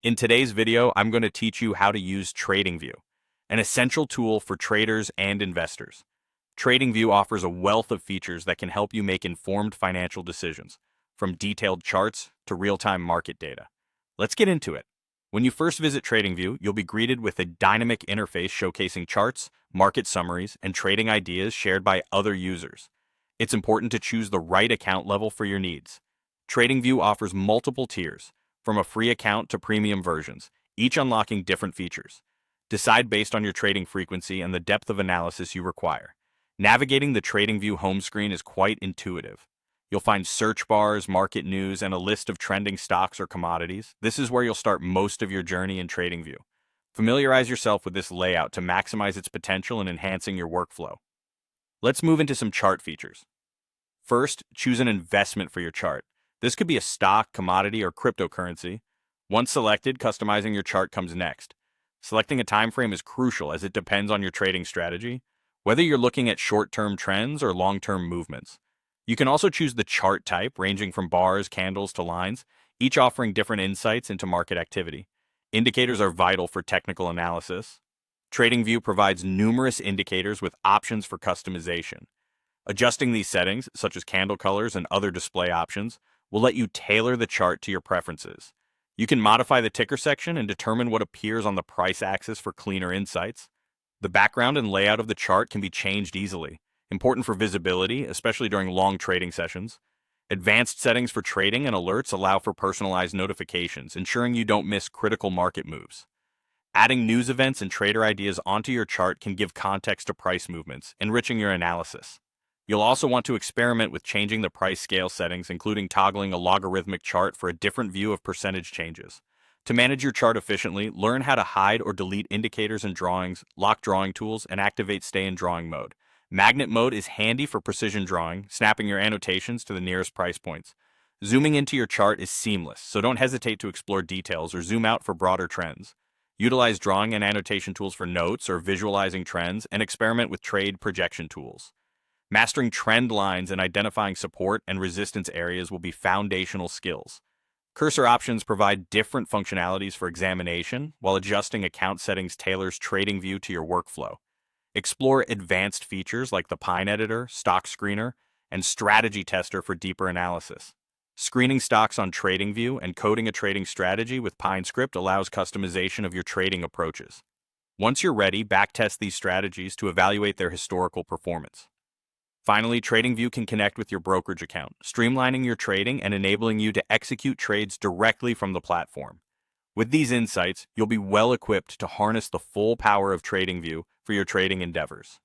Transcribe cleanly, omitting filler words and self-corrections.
In today's video, I'm going to teach you how to use TradingView, an essential tool for traders and investors. TradingView offers a wealth of features that can help you make informed financial decisions, from detailed charts to real-time market data. Let's get into it. When you first visit TradingView, you'll be greeted with a dynamic interface showcasing charts, market summaries, and trading ideas shared by other users. It's important to choose the right account level for your needs. TradingView offers multiple tiers, from a free account to premium versions, each unlocking different features. Decide based on your trading frequency and the depth of analysis you require. Navigating the TradingView home screen is quite intuitive. You'll find search bars, market news, and a list of trending stocks or commodities. This is where you'll start most of your journey in TradingView. Familiarize yourself with this layout to maximize its potential in enhancing your workflow. Let's move into some chart features. First, choose an investment for your chart. This could be a stock, commodity, or cryptocurrency. Once selected, customizing your chart comes next. Selecting a time frame is crucial as it depends on your trading strategy, whether you're looking at short-term trends or long-term movements. You can also choose the chart type, ranging from bars, candles, to lines, each offering different insights into market activity. Indicators are vital for technical analysis. TradingView provides numerous indicators with options for customization. Adjusting these settings, such as candle colors and other display options, will let you tailor the chart to your preferences. You can modify the ticker section and determine what appears on the price axis for cleaner insights. The background and layout of the chart can be changed easily, important for visibility, especially during long trading sessions. Advanced settings for trading and alerts allow for personalized notifications, ensuring you don't miss critical market moves. Adding news events and trader ideas onto your chart can give context to price movements, enriching your analysis. You'll also want to experiment with changing the price scale settings, including toggling a logarithmic chart for a different view of percentage changes. To manage your chart efficiently, learn how to hide or delete indicators and drawings, lock drawing tools, and activate stay in drawing mode. Magnet mode is handy for precision drawing, snapping your annotations to the nearest price points. Zooming into your chart is seamless, so don't hesitate to explore details or zoom out for broader trends. Utilize drawing and annotation tools for notes or visualizing trends, and experiment with trade projection tools. Mastering trend lines and identifying support and resistance areas will be foundational skills. Cursor options provide different functionalities for examination, while adjusting account settings tailors TradingView to your workflow. Explore advanced features like the Pine Editor, Stock Screener, and Strategy Tester for deeper analysis. Screening stocks on TradingView and coding a trading strategy with PineScript allows customization of your trading approaches. Once you're ready, backtest these strategies to evaluate their historical performance. Finally, TradingView can connect with your brokerage account, streamlining your trading and enabling you to execute trades directly from the platform. With these insights, you'll be well equipped to harness the full power of TradingView for your trading endeavors.